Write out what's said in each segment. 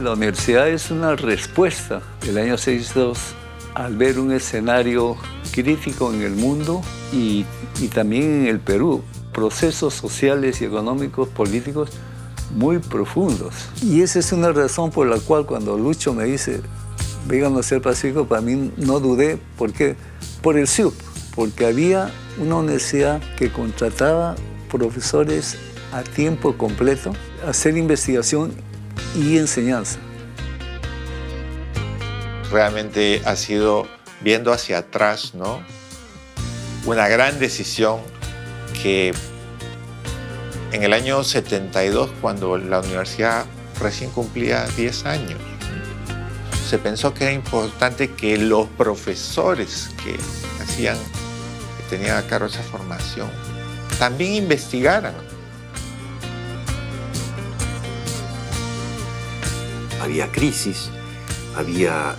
La universidad es una respuesta del año 62 al ver un escenario crítico en el mundo y también en el Perú. Procesos sociales y económicos, políticos muy profundos. Y esa es una razón por la cual cuando Lucho me dice, vengan a ser Pacífico, para mí no dudé. ¿Por qué? Por el CIUP, porque había una universidad que contrataba profesores a tiempo completo a hacer investigación y enseñanza. Realmente ha sido, viendo hacia atrás, ¿no?, una gran decisión que en el año 72, cuando la universidad recién cumplía 10 años, se pensó que era importante que los profesores que tenían a cargo esa formación también investigaran. Había crisis, había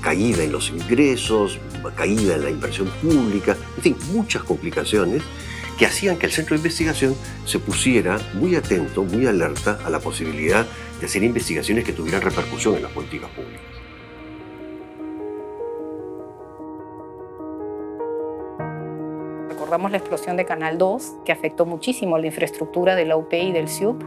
caída en los ingresos, caída en la inversión pública, en fin, muchas complicaciones que hacían que el centro de investigación se pusiera muy atento, muy alerta a la posibilidad de hacer investigaciones que tuvieran repercusión en las políticas públicas. Recordamos la explosión de Canal 2, que afectó muchísimo la infraestructura de la UP y del CIUP,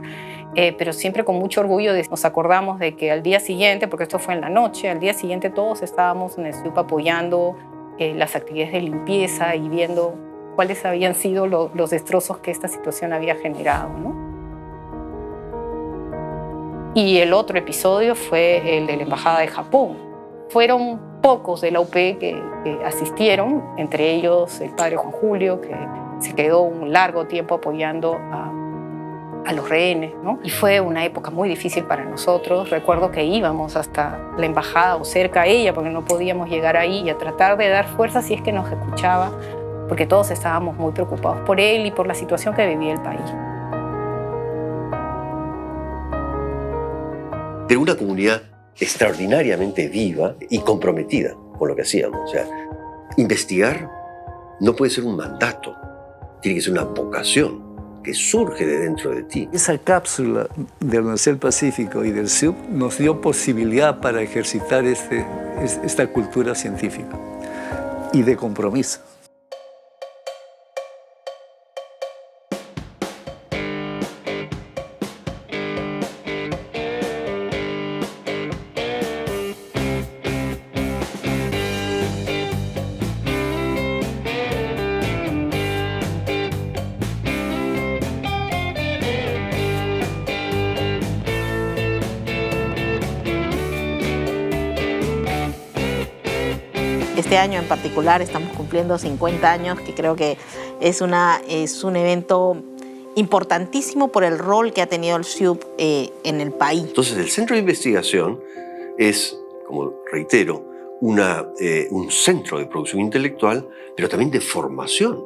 pero siempre con mucho orgullo nos acordamos de que al día siguiente, porque esto fue en la noche, al día siguiente todos estábamos en el CIUP apoyando las actividades de limpieza y viendo cuáles habían sido los destrozos que esta situación había generado, ¿no? Y el otro episodio fue el de la Embajada de Japón. Fueron pocos de la UP que asistieron, entre ellos el padre Juan Julio, que se quedó un largo tiempo apoyando a los rehenes, ¿no? Y fue una época muy difícil para nosotros. Recuerdo que íbamos hasta la embajada o cerca a ella porque no podíamos llegar ahí y a tratar de dar fuerza si es que nos escuchaba, porque todos estábamos muy preocupados por él y por la situación que vivía el país. De una comunidad extraordinariamente viva y comprometida con lo que hacíamos. O sea, investigar no puede ser un mandato, tiene que ser una vocación que surge de dentro de ti. Esa cápsula de la Universidad del Pacífico y del CIUP nos dio posibilidad para ejercitar esta cultura científica y de compromiso. Este año en particular estamos cumpliendo 50 años, que creo que es un evento importantísimo por el rol que ha tenido el CIUP en el país. Entonces, el centro de investigación es, como reitero, un centro de producción intelectual, pero también de formación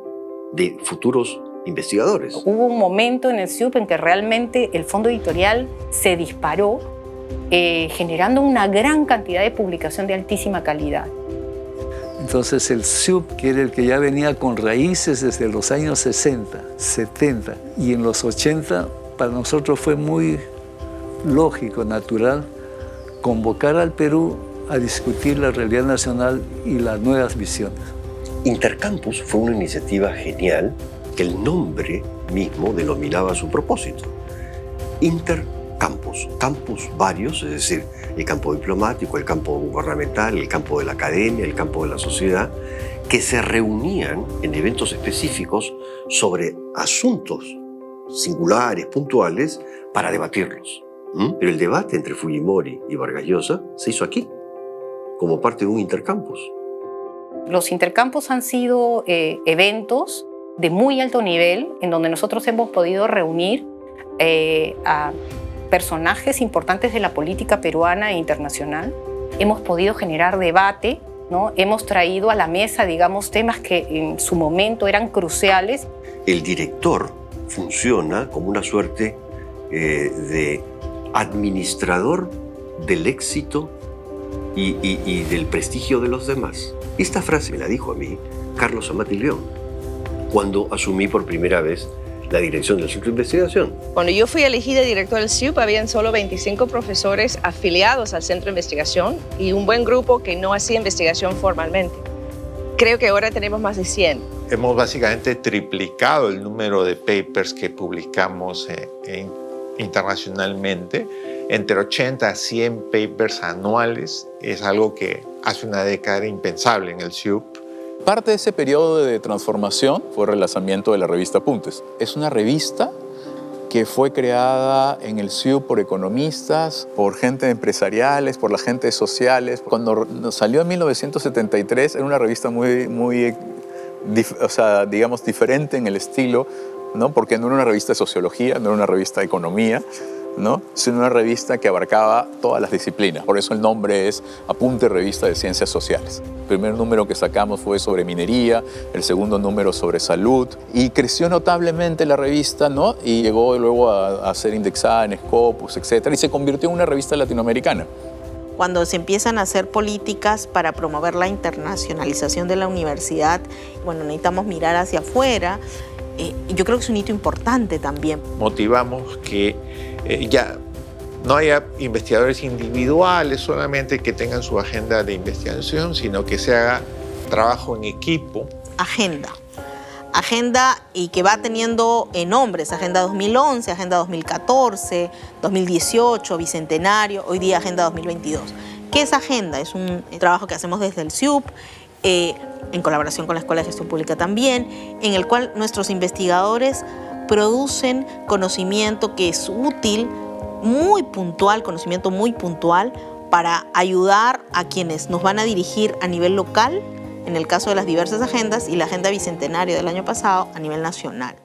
de futuros investigadores. Hubo un momento en el CIUP en que realmente el fondo editorial se disparó, generando una gran cantidad de publicación de altísima calidad. Entonces el CIUP, que era el que ya venía con raíces desde los años 60, 70 y en los 80, para nosotros fue muy lógico, natural, convocar al Perú a discutir la realidad nacional y las nuevas visiones. Intercampus fue una iniciativa genial que el nombre mismo denominaba su propósito. Intercampus, campus varios, es decir, el campo diplomático, el campo gubernamental, el campo de la academia, el campo de la sociedad, que se reunían en eventos específicos sobre asuntos singulares, puntuales, para debatirlos. Pero el debate entre Fujimori y Vargas Llosa se hizo aquí, como parte de un intercampus. Los intercampus han sido eventos de muy alto nivel en donde nosotros hemos podido reunir a personajes importantes de la política peruana e internacional. Hemos podido generar debate, ¿no? Hemos traído a la mesa, digamos, temas que en su momento eran cruciales. El director funciona como una suerte de administrador del éxito y del prestigio de los demás. Esta frase me la dijo a mí Carlos Amati León cuando asumí por primera vez la dirección del Centro de Investigación. Cuando yo fui elegida directora del CIUP, habían solo 25 profesores afiliados al Centro de Investigación y un buen grupo que no hacía investigación formalmente. Creo que ahora tenemos más de 100. Hemos básicamente triplicado el número de papers que publicamos internacionalmente. Entre 80 a 100 papers anuales es algo que hace una década era impensable en el CIUP. Parte de ese periodo de transformación fue el relanzamiento de la revista Apuntes. Es una revista que fue creada en el CIUP por economistas, por gente empresariales, por la gente sociales. Cuando salió en 1973 era una revista muy digamos, diferente en el estilo, ¿no? Porque no era una revista de sociología, no era una revista de economía, ¿no? Sino una revista que abarcaba todas las disciplinas. Por eso el nombre es Apunte Revista de Ciencias Sociales. El primer número que sacamos fue sobre minería, el segundo número sobre salud, y creció notablemente la revista, ¿no? Y llegó luego a ser indexada en Scopus, etc. Y se convirtió en una revista latinoamericana. Cuando se empiezan a hacer políticas para promover la internacionalización de la universidad, bueno, necesitamos mirar hacia afuera. Yo creo que es un hito importante también. Motivamos que ya no haya investigadores individuales solamente que tengan su agenda de investigación, sino que se haga trabajo en equipo. Agenda y que va teniendo nombres, Agenda 2011, Agenda 2014, 2018, Bicentenario, hoy día Agenda 2022. ¿Qué es Agenda? Es un trabajo que hacemos desde el CIUP, en colaboración con la Escuela de Gestión Pública también, en el cual nuestros investigadores producen conocimiento que es útil, muy puntual, conocimiento muy puntual, para ayudar a quienes nos van a dirigir a nivel local, en el caso de las diversas agendas, y la Agenda Bicentenario del año pasado a nivel nacional.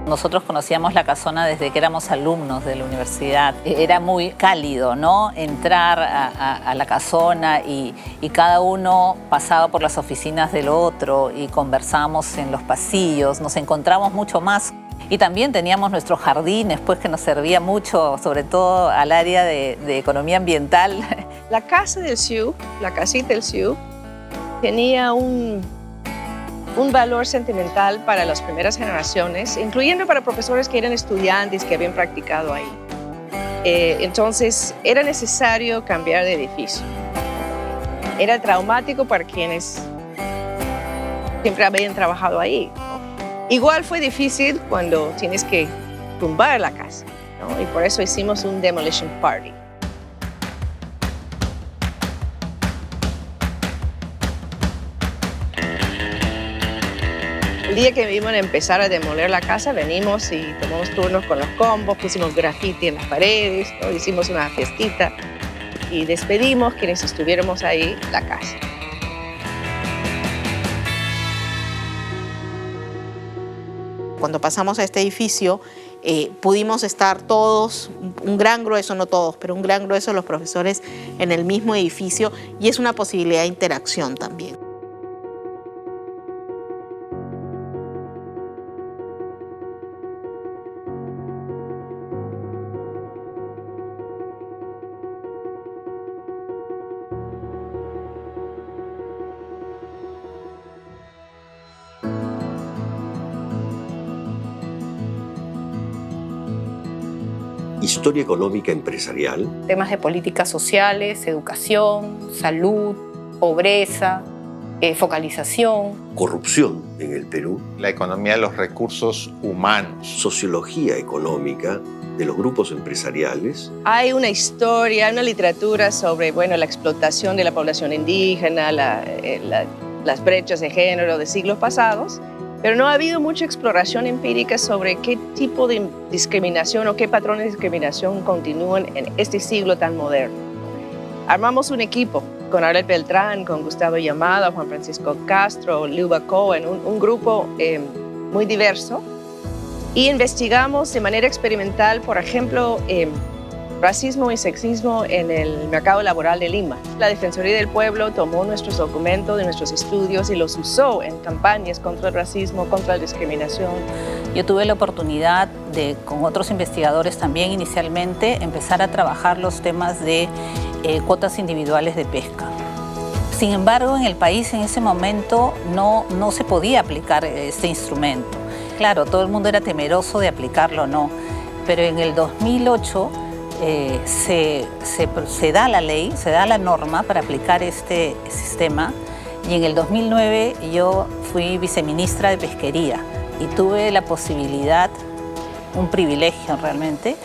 Nosotros conocíamos La Casona desde que éramos alumnos de la universidad. Era muy cálido, ¿no? Entrar a La Casona y cada uno pasaba por las oficinas del otro y conversábamos en los pasillos, nos encontramos mucho más. Y también teníamos nuestros jardines, pues, que nos servía mucho, sobre todo al área de economía ambiental. La casa del CIUP, la casita del CIUP, tenía un valor sentimental para las primeras generaciones, incluyendo para profesores que eran estudiantes que habían practicado ahí. Entonces, era necesario cambiar de edificio. Era traumático para quienes siempre habían trabajado ahí. Igual fue difícil cuando tienes que tumbar la casa, ¿no? Y por eso hicimos un demolition party. El día que iban a empezar a demoler la casa, venimos y tomamos turnos con los combos, pusimos graffiti en las paredes, ¿no? Hicimos una fiestita y despedimos quienes estuviéramos ahí la casa. Cuando pasamos a este edificio, pudimos estar todos, un gran grueso, no todos, pero un gran grueso de los profesores en el mismo edificio, y es una posibilidad de interacción también. Historia económica empresarial. Temas de políticas sociales, educación, salud, pobreza, focalización. Corrupción en el Perú. La economía de los recursos humanos. Sociología económica de los grupos empresariales. Hay una historia, una literatura sobre, bueno, la explotación de la población indígena, las brechas de género de siglos pasados, pero no ha habido mucha exploración empírica sobre qué tipo de discriminación o qué patrones de discriminación continúan en este siglo tan moderno. Armamos un equipo con Arlet Beltrán, con Gustavo Llamada, Juan Francisco Castro, Luba Cohen, un grupo muy diverso, y investigamos de manera experimental, por ejemplo, racismo y sexismo en el mercado laboral de Lima. La Defensoría del Pueblo tomó nuestros documentos de nuestros estudios y los usó en campañas contra el racismo, contra la discriminación. Yo tuve la oportunidad de, con otros investigadores también inicialmente, empezar a trabajar los temas de cuotas individuales de pesca. Sin embargo, en el país en ese momento no se podía aplicar este instrumento. Claro, todo el mundo era temeroso de aplicarlo o no, pero en el 2008 se da la ley, se da la norma para aplicar este sistema, y en el 2009 yo fui viceministra de Pesquería y tuve la posibilidad, un privilegio realmente,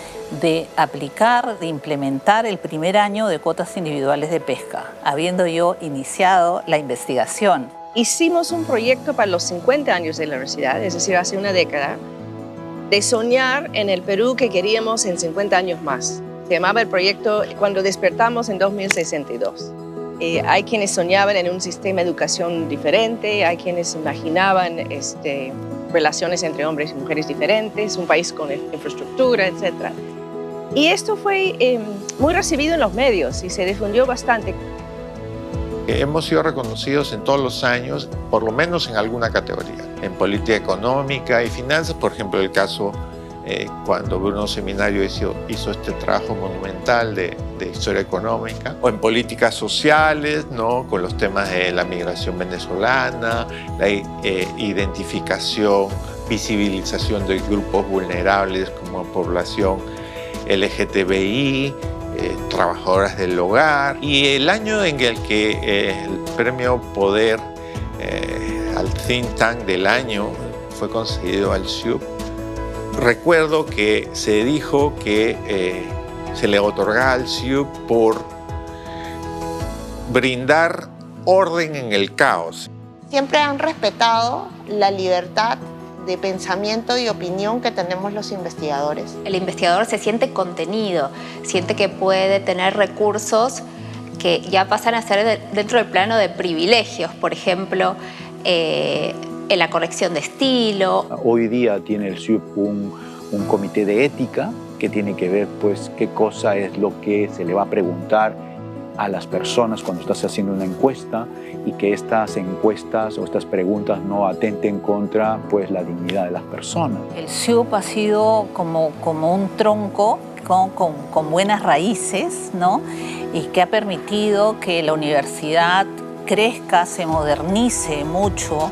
de aplicar, de implementar el primer año de cuotas individuales de pesca, habiendo yo iniciado la investigación. Hicimos un proyecto para los 50 años de la universidad, es decir, hace una década, de soñar en el Perú que queríamos en 50 años más. Se llamaba el proyecto Cuando despertamos en 2062. Hay quienes soñaban en un sistema de educación diferente, hay quienes imaginaban relaciones entre hombres y mujeres diferentes, un país con infraestructura, etc. Y esto fue muy recibido en los medios y se difundió bastante. Hemos sido reconocidos en todos los años, por lo menos en alguna categoría. En política económica y finanzas, por ejemplo, el caso cuando Bruno Seminario hizo este trabajo monumental de historia económica, o en políticas sociales, ¿no? Con los temas de la migración venezolana, la identificación, visibilización de grupos vulnerables como población LGTBI, trabajadoras del hogar. Y el año en el que el premio Poder al Think Tank del año fue concedido al SIUP, recuerdo que se dijo que se le otorgaba al SIUP por brindar orden en el caos. Siempre han respetado la libertad de pensamiento y opinión que tenemos los investigadores. El investigador se siente contenido, siente que puede tener recursos que ya pasan a ser dentro del plano de privilegios, por ejemplo, en la corrección de estilo. Hoy día tiene el SIUP un comité de ética que tiene que ver pues qué cosa es lo que se le va a preguntar a las personas cuando estás haciendo una encuesta y que estas encuestas o estas preguntas no atenten contra pues la dignidad de las personas. El SIUP ha sido como un tronco con buenas raíces, ¿no? Y que ha permitido que la universidad crezca, se modernice mucho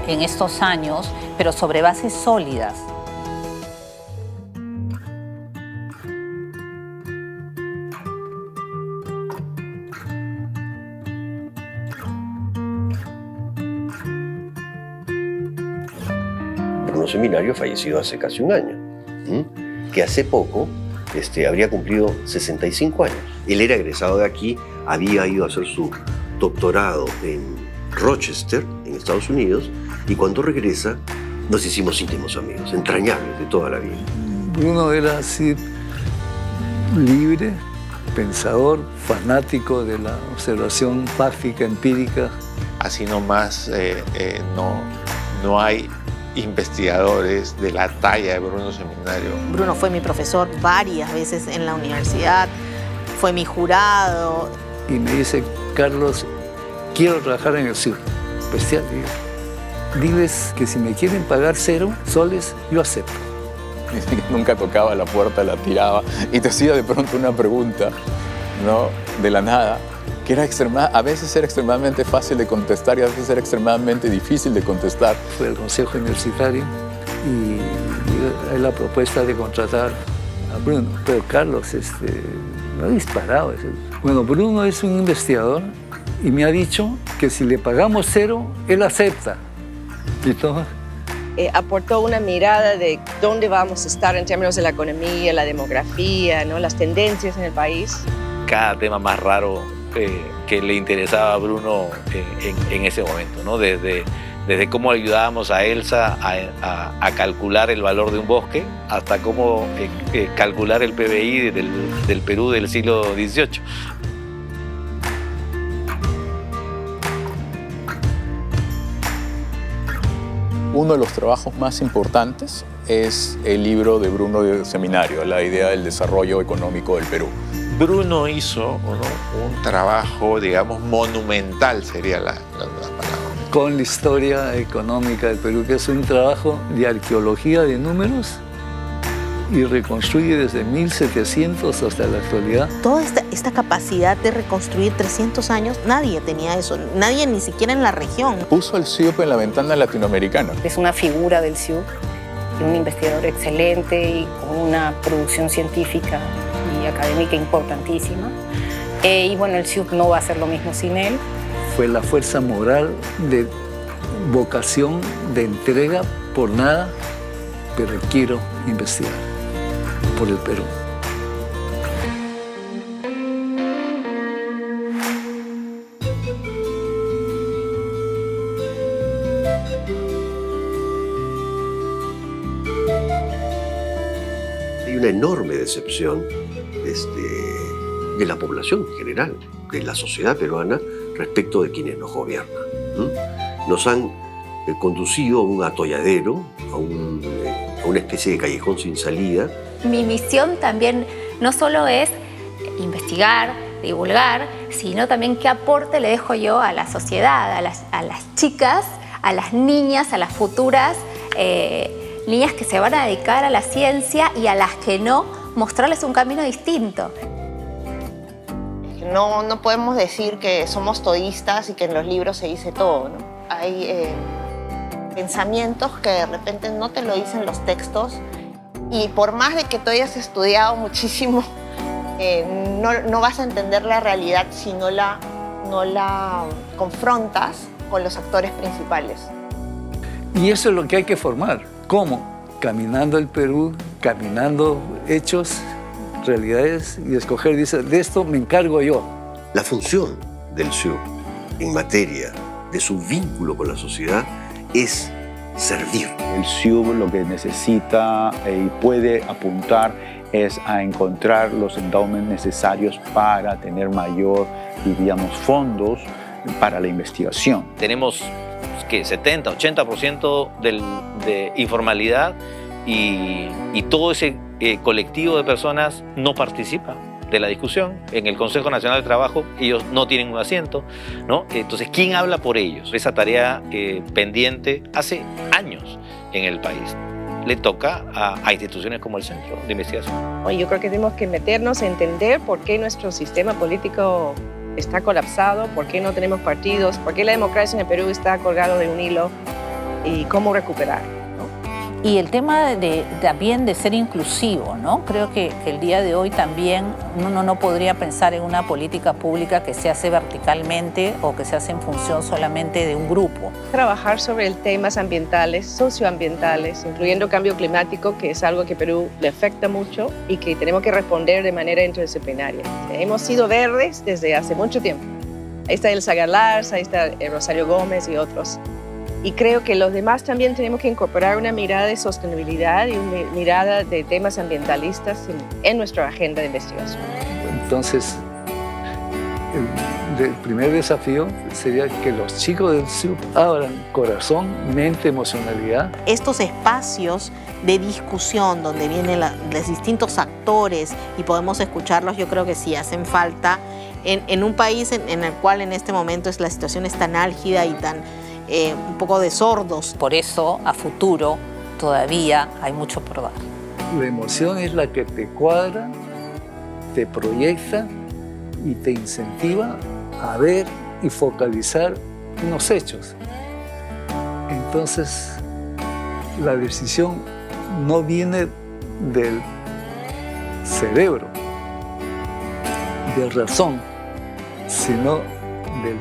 en estos años, pero sobre bases sólidas. Bruno Seminario fallecido hace casi un año, que hace poco habría cumplido 65 años. Él era egresado de aquí, había ido a hacer su doctorado en Rochester, en Estados Unidos, y cuando regresa nos hicimos íntimos amigos, entrañables de toda la vida. Bruno era así, libre, pensador, fanático de la observación fáctica, empírica. Así nomás no hay investigadores de la talla de Bruno Seminario. Bruno fue mi profesor varias veces en la universidad, fue mi jurado. Y me dice, Carlos, quiero trabajar en el SIUP. Pues ya, diles que si me quieren pagar 0 soles, yo acepto. Nunca tocaba la puerta, la tiraba y te hacía de pronto una pregunta, ¿no? De la nada, que era a veces era extremadamente fácil de contestar y a veces era extremadamente difícil de contestar. Fue al Consejo Universitario y la propuesta de contratar a Bruno. Pero Carlos no ha disparado. Bueno, Bruno es un investigador y me ha dicho que si le pagamos 0, él acepta. Y todo. Aportó una mirada de dónde vamos a estar en términos de la economía, la demografía, ¿no? Las tendencias en el país. Cada tema más raro que le interesaba a Bruno en ese momento, ¿no? Desde cómo ayudábamos a Elsa a calcular el valor de un bosque hasta cómo calcular el PBI del Perú del siglo XVIII. Uno de los trabajos más importantes es el libro de Bruno Seminario, La idea del desarrollo económico del Perú. Bruno hizo un trabajo, digamos, monumental, sería la palabra. Con la historia económica del Perú, que es un trabajo de arqueología de números y reconstruye desde 1700 hasta la actualidad. Toda esta capacidad de reconstruir 300 años, nadie tenía eso, nadie ni siquiera en la región. Puso al CIUP en la ventana latinoamericana. Es una figura del CIUP, un investigador excelente y con una producción científica y académica importantísima. Y bueno, el CIUP no va a ser lo mismo sin él. Fue la fuerza moral de vocación, de entrega por nada, pero quiero investigar por el Perú. Hay una enorme decepción de la población en general, de la sociedad peruana, respecto de quienes nos gobiernan. Nos han conducido a un atolladero, a una especie de callejón sin salida. Mi misión también no solo es investigar, divulgar, sino también qué aporte le dejo yo a la sociedad, a las chicas, a las niñas, a las futuras niñas que se van a dedicar a la ciencia y a las que no, mostrarles un camino distinto. No podemos decir que somos todistas y que en los libros se dice todo, ¿no? Hay pensamientos que de repente no te lo dicen los textos y por más de que tú hayas estudiado muchísimo, no vas a entender la realidad si no la confrontas con los actores principales. Y eso es lo que hay que formar. ¿Cómo? Caminando el Perú, caminando hechos, realidades y escoger, dice, de esto me encargo yo. La función del CIUP en materia de su vínculo con la sociedad es servir. El CIUP lo que necesita y puede apuntar es a encontrar los endowments necesarios para tener mayor, diríamos, fondos para la investigación. Tenemos que 70, 80% de informalidad y todo ese colectivo de personas no participa de la discusión. En el Consejo Nacional de Trabajo ellos no tienen un asiento, ¿no? Entonces, ¿quién habla por ellos? Esa tarea pendiente hace años en el país. Le toca a instituciones como el Centro de Investigación. Yo creo que tenemos que meternos a entender por qué nuestro sistema político está colapsado, por qué no tenemos partidos, por qué la democracia en el Perú está colgado de un hilo y cómo recuperar. Y el tema también de ser inclusivo, ¿no? Creo que el día de hoy también uno no podría pensar en una política pública que se hace verticalmente o que se hace en función solamente de un grupo. Trabajar sobre temas ambientales, socioambientales, incluyendo cambio climático, que es algo que Perú le afecta mucho y que tenemos que responder de manera interdisciplinaria. Hemos sido verdes desde hace mucho tiempo. Ahí está Elsa Gallarza, ahí está Rosario Gómez y otros. Y creo que los demás también tenemos que incorporar una mirada de sostenibilidad y una mirada de temas ambientalistas en nuestra agenda de investigación. Entonces, el primer desafío sería que los chicos del CIUP abran corazón, mente, emocionalidad. Estos espacios de discusión donde vienen los distintos actores y podemos escucharlos, yo creo que sí hacen falta en un país en el cual en este momento la situación es tan álgida y tan un poco de sordos. Por eso, a futuro, todavía hay mucho por dar. La emoción es la que te cuadra, te proyecta y te incentiva a ver y focalizar unos hechos. Entonces, la decisión no viene del cerebro, de razón, sino del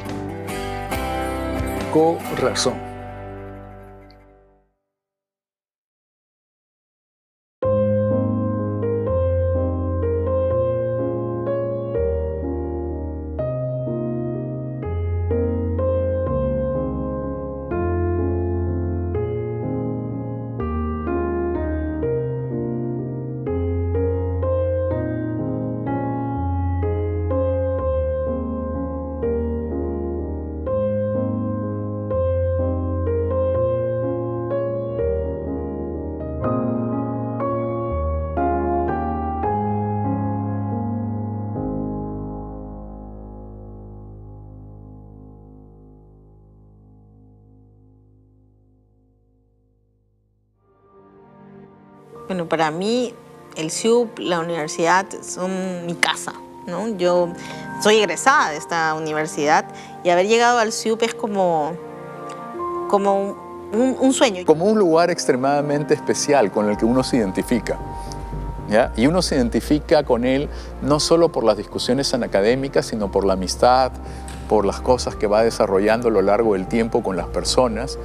corazón. Bueno, para mí el CIUP, la universidad, son mi casa, ¿no? Yo soy egresada de esta universidad y haber llegado al CIUP es como un sueño. Como un lugar extremadamente especial con el que uno se identifica. ¿Ya? Y uno se identifica con él no solo por las discusiones académicas, sino por la amistad, por las cosas que va desarrollando a lo largo del tiempo con las personas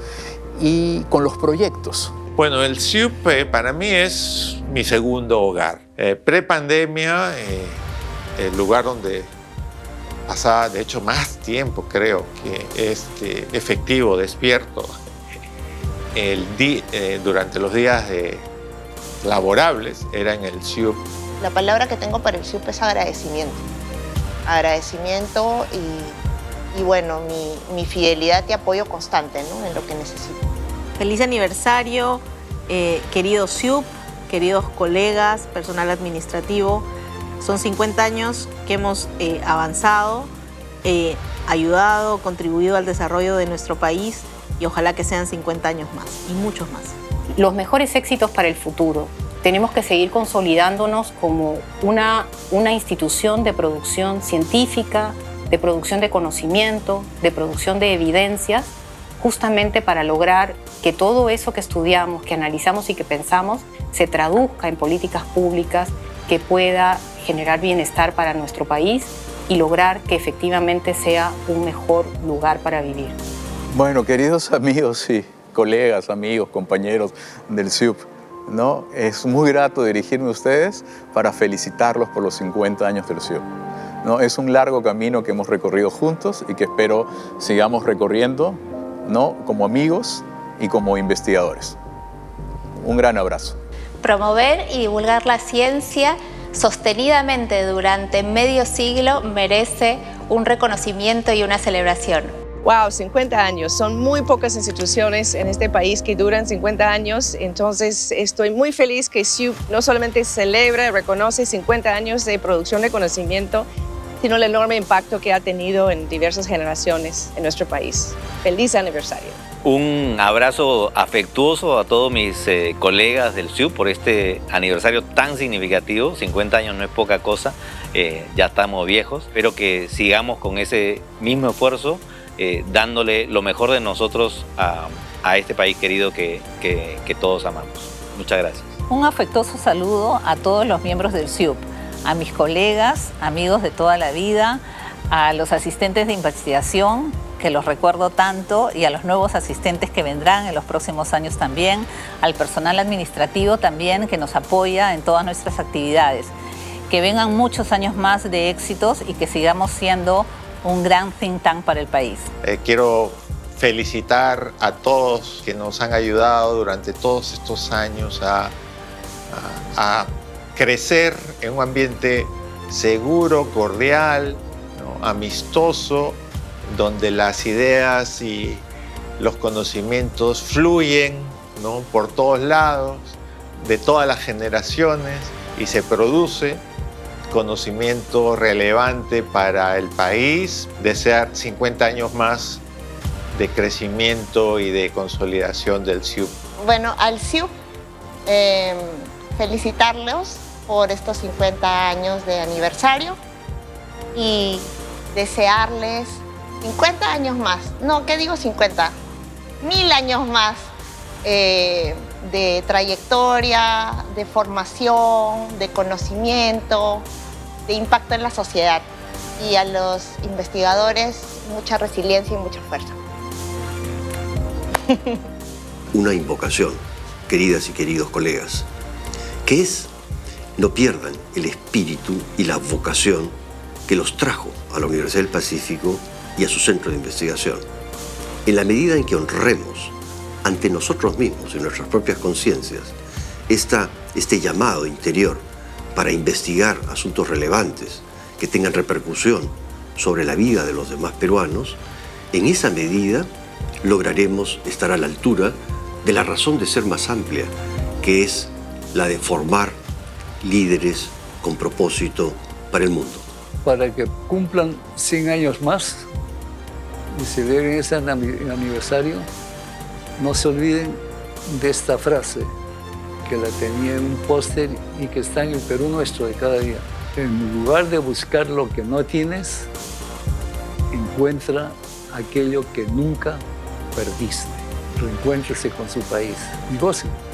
y con los proyectos. Bueno, el CIUP para mí es mi segundo hogar. Pre-pandemia, el lugar donde pasaba, de hecho, más tiempo, creo, que efectivo, despierto, durante los días laborables, era en el CIUP. La palabra que tengo para el CIUP es agradecimiento. Agradecimiento y bueno, mi fidelidad y apoyo constante, ¿no? En lo que necesito. Feliz aniversario, querido CIUP, queridos colegas, personal administrativo. Son 50 años que hemos avanzado, ayudado, contribuido al desarrollo de nuestro país y ojalá que sean 50 años más y muchos más. Los mejores éxitos para el futuro. Tenemos que seguir consolidándonos como una institución de producción científica, de producción de conocimiento, de producción de evidencias, justamente para lograr que todo eso que estudiamos, que analizamos y que pensamos se traduzca en políticas públicas que pueda generar bienestar para nuestro país y lograr que efectivamente sea un mejor lugar para vivir. Bueno, queridos amigos y colegas, amigos, compañeros del CIUP, ¿no? Es muy grato dirigirme a ustedes para felicitarlos por los 50 años del CIUP, ¿no? Es un largo camino que hemos recorrido juntos y que espero sigamos recorriendo, ¿no? Como amigos y como investigadores. Un gran abrazo. Promover y divulgar la ciencia sostenidamente durante medio siglo merece un reconocimiento y una celebración. Wow, 50 años. Son muy pocas instituciones en este país que duran 50 años. Entonces, estoy muy feliz que CIUP no solamente celebra y reconoce 50 años de producción de conocimiento, sino el enorme impacto que ha tenido en diversas generaciones en nuestro país. ¡Feliz aniversario! Un abrazo afectuoso a todos mis colegas del CIUP por este aniversario tan significativo. 50 años no es poca cosa, ya estamos viejos. Espero que sigamos con ese mismo esfuerzo, dándole lo mejor de nosotros a este país querido que todos amamos. Muchas gracias. Un afectuoso saludo a todos los miembros del CIUP, a mis colegas, amigos de toda la vida, a los asistentes de investigación, que los recuerdo tanto, y a los nuevos asistentes que vendrán en los próximos años también, al personal administrativo también que nos apoya en todas nuestras actividades. Que vengan muchos años más de éxitos y que sigamos siendo un gran think tank para el país. Quiero felicitar a todos que nos han ayudado durante todos estos años a crecer en un ambiente seguro, cordial, ¿no? Amistoso, donde las ideas y los conocimientos fluyen, ¿no? Por todos lados, de todas las generaciones, y se produce conocimiento relevante para el país. Desear 50 años más de crecimiento y de consolidación del CIUP. Bueno, al CIUP, felicitarlos por estos 50 años de aniversario y desearles 50 años más. No, ¿qué digo 50? 1000 años más de trayectoria, de formación, de conocimiento, de impacto en la sociedad. Y a los investigadores, mucha resiliencia y mucha fuerza. Una invocación, queridas y queridos colegas, que es: no pierdan el espíritu y la vocación que los trajo a la Universidad del Pacífico y a su centro de investigación. En la medida en que honremos ante nosotros mismos y nuestras propias conciencias este llamado interior para investigar asuntos relevantes que tengan repercusión sobre la vida de los demás peruanos, en esa medida lograremos estar a la altura de la razón de ser más amplia, que es la de formar líderes con propósito para el mundo. Para que cumplan 100 años más y celebren ese aniversario, no se olviden de esta frase: que la tenía en un póster y que está en el Perú nuestro de cada día. En lugar de buscar lo que no tienes, encuentra aquello que nunca perdiste. Reencuéntrese con su país y gócelo.